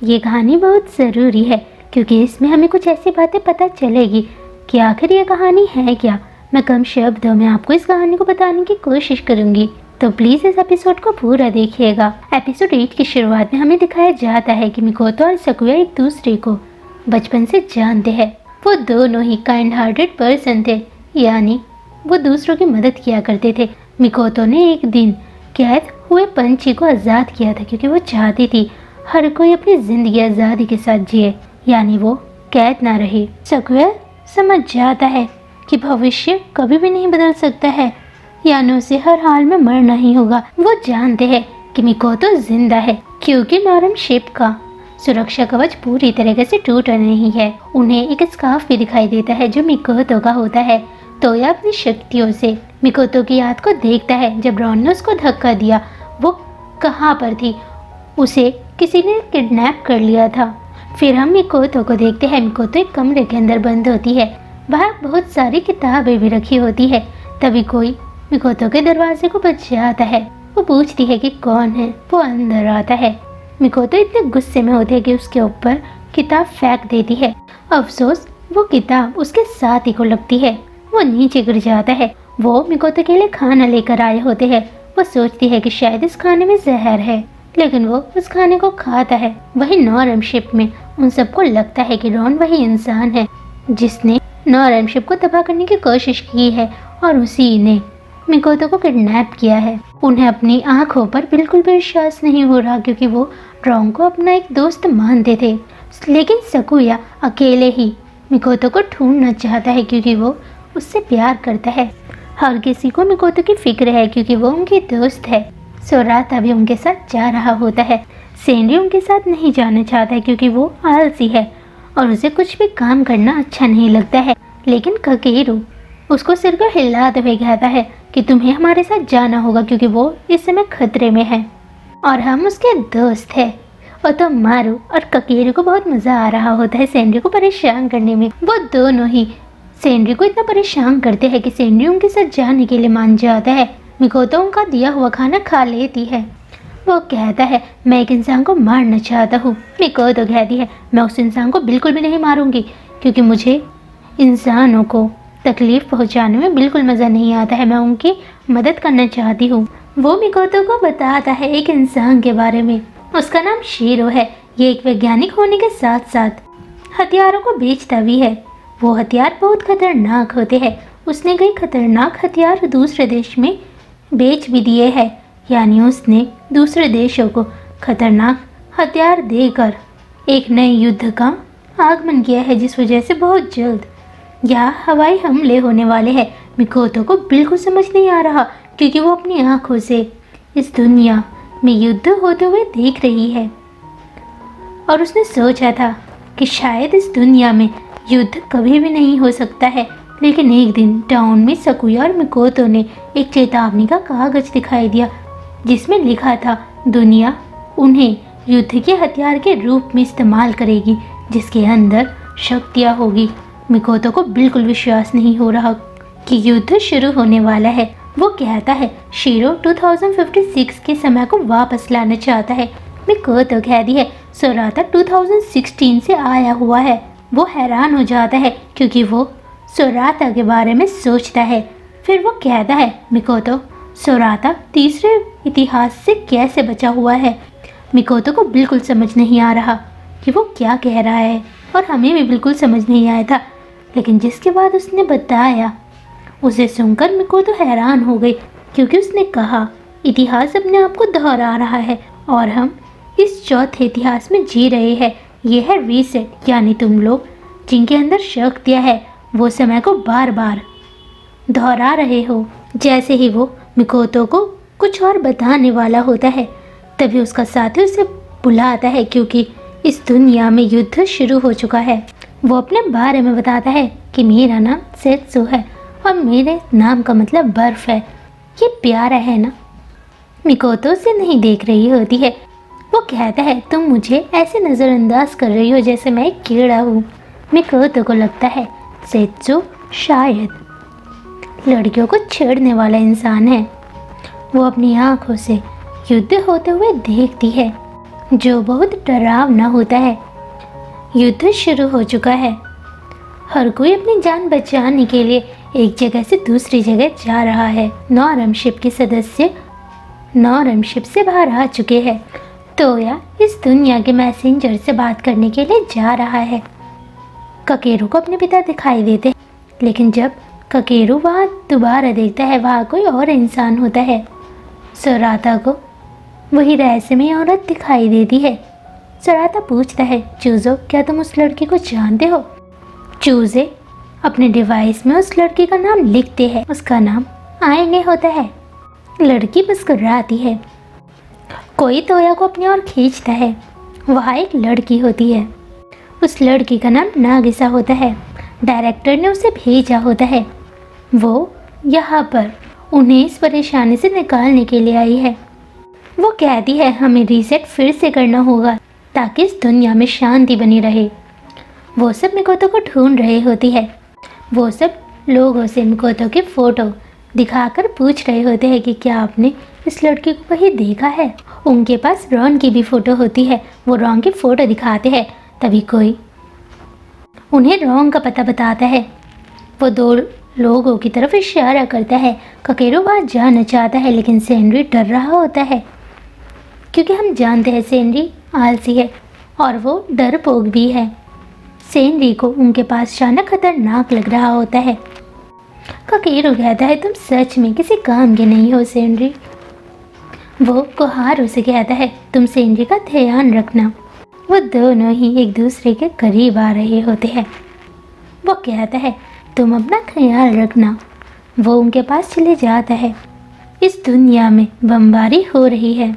ये कहानी बहुत ज़रूरी है क्योंकि इसमें हमें कुछ ऐसी बातें पता चलेगी कि आखिर ये कहानी है क्या। मैं कम शब्दों में आपको इस कहानी को बताने की कोशिश करूंगी, तो प्लीज़ इस एपिसोड को पूरा देखिएगा। एपिसोड 8 की शुरुआत में हमें दिखाया जाता है कि मिकोतो और सकुया एक दूसरे को बचपन से जानते हैं। वो दोनों ही काइंड हार्टेड पर्सन थे, यानी वो दूसरों की मदद किया करते थे। मिकोतो ने एक दिन कैद हुए पंछी को आज़ाद किया था क्योंकि वो चाहती थी हर कोई अपनी जिंदगी आज़ादी के साथ जिए, यानी वो कैद ना रहे। सकुया समझ जाता है कि भविष्य कभी भी नहीं बदल सकता है, यानी उसे हर हाल में मरना ही होगा। वो जानते हैं कि मिकोतो जिंदा है क्योंकि नॉरम शिप का सुरक्षा कवच पूरी तरीके से टूटा नहीं है। उन्हें एक स्कार्फ भी दिखाई देता है जो मिकोतो का होता है। तोया अपनी शक्तियों से मिकोतो की याद को देखता है। जब रॉन ने उसको धक्का दिया वो कहाँ पर थी, उसे किसी ने किडनैप कर लिया था। फिर हम मिकोतो को देखते हैं। मिकोतो एक कमरे के अंदर बंद होती है, वहाँ बहुत सारी किताबें भी रखी होती है। तभी कोई मिकोतो के दरवाजे को बजाता है। वो पूछती है कि कौन है। वो अंदर आता है। मिकोतो इतने गुस्से में होती है कि उसके ऊपर किताब फेंक देती है। अफसोस वो किताब उसके साथी को लगती है। वो नीचे गिर जाता है। वो मिकोतो के लिए खाना लेकर आए होते हैं। वो सोचती है कि शायद इस खाने में जहर है, लेकिन वो उस खाने को खाता है। वही नॉरम शिप में उन सबको लगता है कि रॉन वही इंसान है जिसने नॉरम शिप को तबाह करने की कोशिश की है और उसी ने मिकोतो को किडनैप किया है। उन्हें अपनी आंखों पर बिल्कुल भी विश्वास नहीं हो रहा क्योंकि वो रॉन को अपना एक दोस्त मानते थे। लेकिन सकुया अकेले ही मिकोतो को ढूंढना चाहता है क्योंकि वो उससे प्यार करता है। हर किसी को मिकोतो की फिक्र है क्योंकि वो उनकी दोस्त है। सोराता भी उनके साथ जा रहा होता है। सेंडी उनके साथ नहीं जाना चाहता है क्योंकि वो आलसी है और उसे कुछ भी काम करना अच्छा नहीं लगता है। लेकिन ककेरू उसको सिर को हिलाते हुए कहता है कि तुम्हें हमारे साथ जाना होगा क्योंकि वो इस समय खतरे में है और हम उसके दोस्त हैं। और तो मारू और ककेरू को बहुत मज़ा आ रहा होता है सेंडी को परेशान करने में। वो दोनों ही सेंडी को इतना परेशान करते हैं कि सेंडी उनके साथ जाने के लिए मान जाता है। मिकोतो उनका दिया हुआ खाना खा लेती है। वो कहता है मैं एक इंसान को मारना चाहता हूँ। मिकोतो कहती है मैं उस इंसान को बिल्कुल भी नहीं मारूंगी क्योंकि मुझे इंसानों को तकलीफ पहुँचाने में बिल्कुल मज़ा नहीं आता है। मैं उनकी मदद करना चाहती हूँ। वो मिकोतो को बताता है एक इंसान के बारे में। उसका नाम शीरो है। ये एक वैज्ञानिक होने के साथ साथ हथियारों को बेचता भी है। वो हथियार बहुत खतरनाक होते हैं। उसने कई खतरनाक हथियार दूसरे देश में बेच भी दिए हैं, यानी उसने दूसरे देशों को खतरनाक हथियार देकर एक नए युद्ध का आगमन किया है जिस वजह से बहुत जल्द यहाँ हवाई हमले होने वाले हैं। मिकोतो को बिल्कुल समझ नहीं आ रहा क्योंकि वो अपनी आंखों से इस दुनिया में युद्ध होते हुए देख रही है और उसने सोचा था कि शायद इस दुनिया में युद्ध कभी भी नहीं हो सकता है। लेकिन एक दिन टाउन में सकुया और मिकोतो ने एक चेतावनी का कागज दिखाई दिया जिसमें लिखा था दुनिया उन्हें युद्ध के हथियार के रूप में इस्तेमाल करेगी जिसके अंदर शक्तियाँ होगी। मिकोतो को बिल्कुल विश्वास नहीं हो रहा कि युद्ध शुरू होने वाला है। वो कहता है शीरो 2056 के समय को वापस लाना चाहता है। मिकोतो कहती है सोराता 2016 से आया हुआ है। वो हैरान हो जाता है क्योंकि वो सोराता के बारे में सोचता है। फिर वो कहता है मिकोतो सोराता तीसरे इतिहास से कैसे बचा हुआ है। मिकोतो को बिल्कुल समझ नहीं आ रहा कि वो क्या कह रहा है और हमें भी बिल्कुल समझ नहीं आया था, लेकिन जिसके बाद उसने बताया उसे सुनकर मिकोतो हैरान हो गई क्योंकि उसने कहा इतिहास अपने आप को दोहरा रहा है और हम इस चौथे इतिहास में जी रहे हैं। यह है रीसेट, यानी तुम लोग जिनके अंदर शक्तियाँ है वो समय को बार बार दोहरा रहे हो। जैसे ही वो मिकोतो को कुछ और बताने वाला होता है तभी उसका साथी उसे बुलाता है क्योंकि इस दुनिया में युद्ध शुरू हो चुका है। वो अपने बारे में बताता है कि मेरा नाम सेत्सु है और मेरे नाम का मतलब बर्फ है। ये प्यारा है ना। मिकोतो से नहीं देख रही होती है। वो कहता है तुम मुझे ऐसे नज़रअंदाज कर रही हो जैसे मैं एक कीड़ा हूँ। मिकोतो को लगता है सेत्सु शायद लड़कियों को छेड़ने वाला इंसान है। वो अपनी आंखों से युद्ध होते हुए देखती है। जो बहुत डरावना होता है। युद्ध शुरू हो चुका है। हर कोई अपनी जान बचाने के लिए एक जगह से दूसरी जगह जा रहा है। नॉर्म शिप के सदस्य नॉर्म शिप से बाहर आ चुके हैं। तोया इस दुनिया के मैसेंजर से बात करने के लिए जा रहा है। ककेरू को अपने पिता दिखाई देते हैं, लेकिन जब ककेरू वहाँ दोबारा देखता है वहाँ कोई और इंसान होता है। सोराता को वही रहस्यमय औरत दिखाई देती है। सोराता पूछता है, चूजो क्या तुम उस लड़की को जानते हो? चूजे अपने डिवाइस में उस लड़की का नाम लिखते हैं। उसका नाम आईने होता है। लड़की मुस्कुराती है। कोई तोया को अपनी ओर खींचता है। वहाँ एक लड़की होती है। उस लड़की का नाम नागिसा होता है। डायरेक्टर ने उसे भेजा होता है। वो यहाँ पर उन्हें इस परेशानी से निकालने के लिए आई है। वो कहती है हमें रीसेट फिर से करना होगा ताकि इस दुनिया में शांति बनी रहे। वो सब मिकोतो को ढूंढ रही होती है। वो सब लोगों से मिकोतो की फ़ोटो दिखाकर पूछ रहे होते हैं कि क्या आपने इस लड़की को कहीं देखा है। उनके पास रॉन की भी फ़ोटो होती है। वो रॉन की फ़ोटो दिखाते हैं। तभी कोई उन्हें रॉन का पता बताता है। वो दो लोगों की तरफ इशारा करता है। ककेरू वहाँ जाना चाहता है, लेकिन सेनरी डर रहा होता है, क्योंकि हम जानते हैं सेनरी आलसी है और वो डरपोक भी है। सेनरी को उनके पास जाना खतरनाक लग रहा होता है। ककेरू कहता है तुम सच में किसी काम के नहीं हो सेनरी। वो कोहारू से कहता है तुम सेनरी का ध्यान रखना। वो दोनों ही एक दूसरे के करीब आ रहे होते हैं। वो कहता है तुम अपना ख्याल रखना। वो उनके पास चले जाता है। इस दुनिया में बमबारी हो रही है।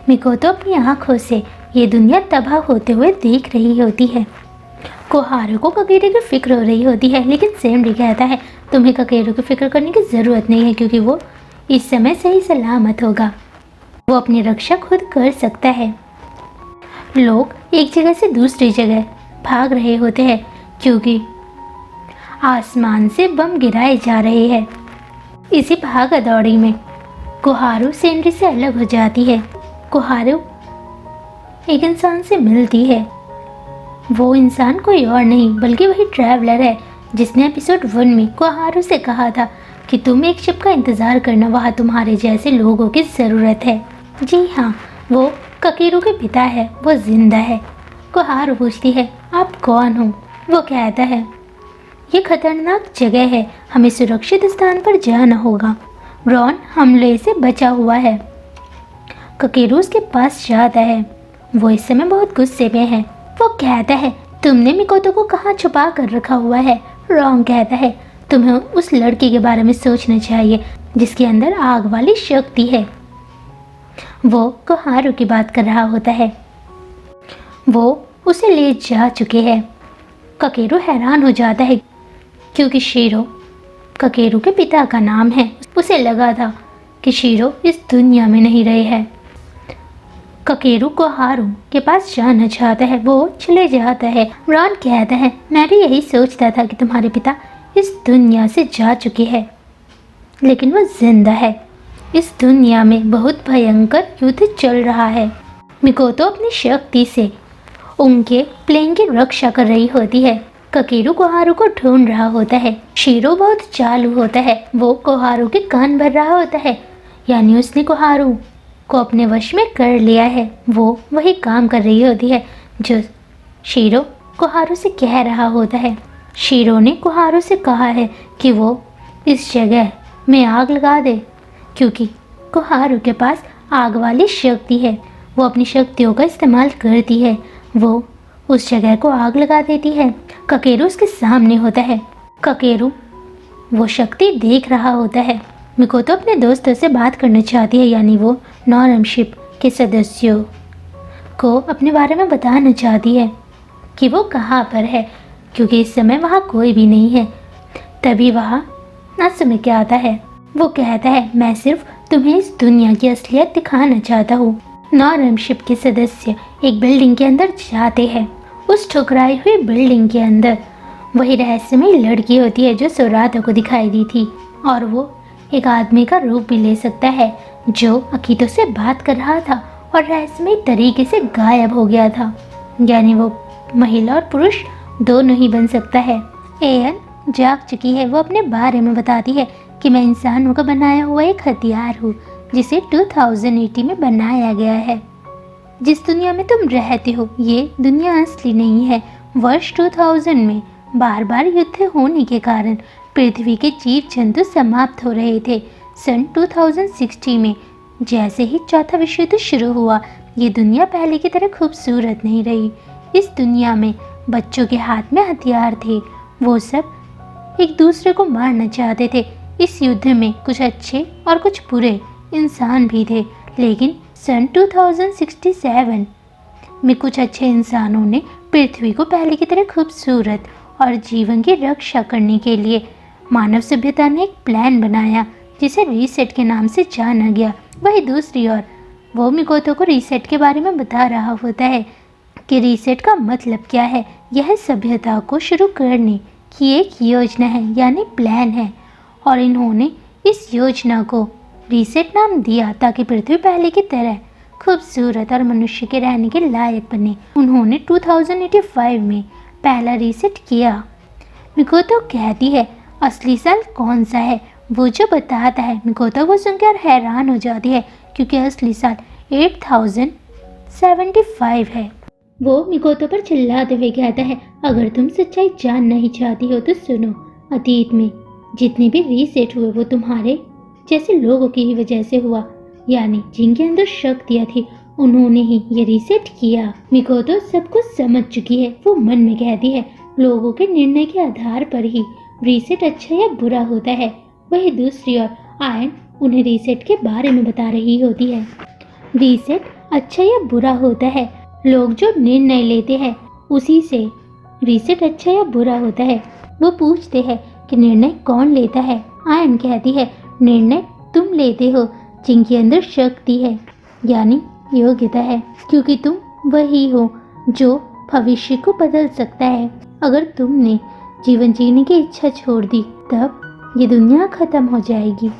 मिकोतो अपनी आँखों से ये दुनिया तबाह होते हुए देख रही होती है। कोहारू को ककेरू की फिक्र हो रही होती है, लेकिन सेनरी कहता है तुम्हें ककेरू की फिक्र करने की ज़रूरत नहीं है, क्योंकि वो इस समय सही सलामत होगा। वो अपनी रक्षा खुद कर सकता है। लोग एक जगह से दूसरी जगह भाग रहे होते हैं, क्योंकि आसमान से बम गिराए जा रहे हैं। इसी भागा दौड़ी में कोहारू सेनरी से अलग हो जाती है। कोहारू एक इंसान से मिलती है। वो इंसान कोई और नहीं बल्कि वही ट्रैवलर है जिसने एपिसोड 1 में कोहारू से कहा था कि तुम एक शिप का इंतज़ार करना, वहाँ तुम्हारे जैसे लोगों की ज़रूरत है। जी हाँ, वो ककेरू के पिता है। वो जिंदा है। कोहारू पूछती है आप कौन हो? वो कहता है ये खतरनाक जगह है, हमें सुरक्षित स्थान पर जाना होगा। रॉन हमले से बचा हुआ है। ककेरू उसके पास जाता है। वो इस समय बहुत गुस्से में है। वो कहता है तुमने मिकोतो को कहाँ छुपा कर रखा हुआ है? रॉन कहता है तुम्हें उस लड़की के बारे में सोचना चाहिए जिसके अंदर आग वाली शक्ति है। वो कोहारू की बात कर रहा होता है। वो उसे ले जा चुके हैं। ककेरू हैरान हो जाता है, क्योंकि शीरो ककेरू के पिता का नाम है। उसे लगा था कि शीरो इस दुनिया में नहीं रहे हैं। ककेरू कोहारू के पास जाना चाहता है। वो चले जाता है। रॉन कहता है मैं भी यही सोचता था कि तुम्हारे पिता इस दुनिया से जा चुके हैं, लेकिन वो जिंदा है। इस दुनिया में बहुत भयंकर युद्ध चल रहा है। मिकोतो अपनी शक्ति से उनके प्लेन की रक्षा कर रही होती है। ककेरू कोहारू को ढूंढ रहा होता है। शीरो बहुत चालू होता है। वो कोहारू के कान भर रहा होता है, यानी उसने कोहारू को अपने वश में कर लिया है। वो वही काम कर रही होती है जो शीरो कोहारू से कह रहा होता है। शीरो ने कोहारू से कहा है कि वो इस जगह में आग लगा दे, क्योंकि कोहारू के पास आग वाली शक्ति है। वो अपनी शक्तियों का इस्तेमाल करती है। वो उस जगह को आग लगा देती है। ककेरू उसके सामने होता है। ककेरू वो शक्ति देख रहा होता है। मिकोतो अपने दोस्तों से बात करना चाहती है, यानी वो नॉर्म शिप के सदस्यों को अपने बारे में बताना चाहती है कि वो कहाँ पर है, क्योंकि इस समय वहाँ कोई भी नहीं है। तभी वहाँ नासुमे क्या आता है। वो कहता है मैं सिर्फ तुम्हें इस दुनिया की असलियत दिखाना चाहता हूँ। नॉर्म शिप के सदस्य एक बिल्डिंग के अंदर जाते हैं। उस ठुकराई हुई बिल्डिंग के अंदर वही रहस्यमय लड़की होती है जो सोराता को दिखाई दी थी, और वो एक आदमी का रूप भी ले सकता है जो अकीतो से बात कर रहा था। और रहस्यमय तरीके से गायब हो गया था। यानी वो महिला और पुरुष दोनों ही बन सकता है। एयन जाग चुकी है। वो अपने बारे में बताती है कि मैं इंसानों का बनाया हुआ एक हथियार हूँ जिसे 2080 में बनाया गया है। जिस दुनिया में तुम रहते हो ये दुनिया असली नहीं है। वर्ष 2000 में बार बार युद्ध होने के कारण पृथ्वी के जीव जंतु समाप्त हो रहे थे। सन 2060 में जैसे ही चौथा विश्व युद्ध शुरू हुआ, ये दुनिया पहले की तरह खूबसूरत नहीं रही। इस दुनिया में बच्चों के हाथ में हथियार थे। वो सब एक दूसरे को मारना चाहते थे। इस युद्ध में कुछ अच्छे और कुछ बुरे इंसान भी थे, लेकिन सन 2067 में कुछ अच्छे इंसानों ने पृथ्वी को पहले की तरह खूबसूरत और जीवन की रक्षा करने के लिए मानव सभ्यता ने एक प्लान बनाया जिसे रीसेट के नाम से जाना गया। वही दूसरी ओर वो मिकोतो को रीसेट के बारे में बता रहा होता है कि रीसेट का मतलब क्या है। यह सभ्यता को शुरू करने की एक योजना है, यानी प्लान है, और इन्होंने इस योजना को रीसेट नाम दिया ताकि पृथ्वी पहले की तरह खूबसूरत और मनुष्य के रहने के लायक बने। उन्होंने 2085 में पहला रीसेट किया। मिकोतो कहती है असली साल कौन सा है, वो जो बताता है। मिकोतो को सुनकर हैरान हो जाती है क्योंकि असली साल 8075 है। वो मिकोतो पर चिल्लाते हुए कहता है अगर तुम सच्चाई जानना ही चाहती हो तो सुनो, अतीत में जितने भी रीसेट हुए वो तुम्हारे जैसे लोगों की ही वजह से हुआ, यानी जिनके अंदर शक्तियाँ थी उन्होंने ही ये रीसेट किया। मिकोतो सब कुछ समझ चुकी है। वो मन में कहती है लोगों के निर्णय के आधार पर ही रीसेट अच्छा या बुरा होता है। वही दूसरी ओर आयन उन्हें रीसेट के बारे में बता रही होती है। रीसेट अच्छा या बुरा होता है, लोग जो निर्णय लेते हैं उसी से रीसेट अच्छा या बुरा होता है। वो पूछते हैं कि निर्णय कौन लेता है। आयन कहती है निर्णय तुम लेते हो जिनके अंदर शक्ति है, यानी योग्यता है, क्योंकि तुम वही हो जो भविष्य को बदल सकता है। अगर तुमने जीवन जीने की इच्छा छोड़ दी तब ये दुनिया खत्म हो जाएगी।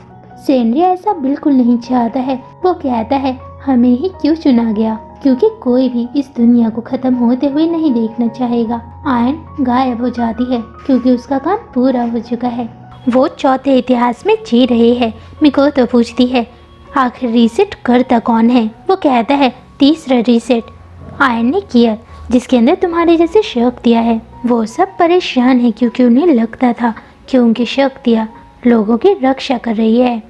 सेनरी ऐसा बिल्कुल नहीं चाहता है। वो कहता है हमें ही क्यों चुना गया, क्योंकि कोई भी इस दुनिया को खत्म होते हुए नहीं देखना चाहेगा। आयन गायब हो जाती है क्योंकि उसका काम पूरा हो चुका है। वो चौथे इतिहास में जी रहे हैं। मिकोतो पूछती है आखिर रीसेट करता कौन है। वो कहता है तीसरा रीसेट आयन ने किया जिसके अंदर तुम्हारे जैसे शक्तियाँ है। वो सब परेशान है क्योंकि उन्हें लगता था कि उनकी शक्तियाँ लोगों की रक्षा कर रही है।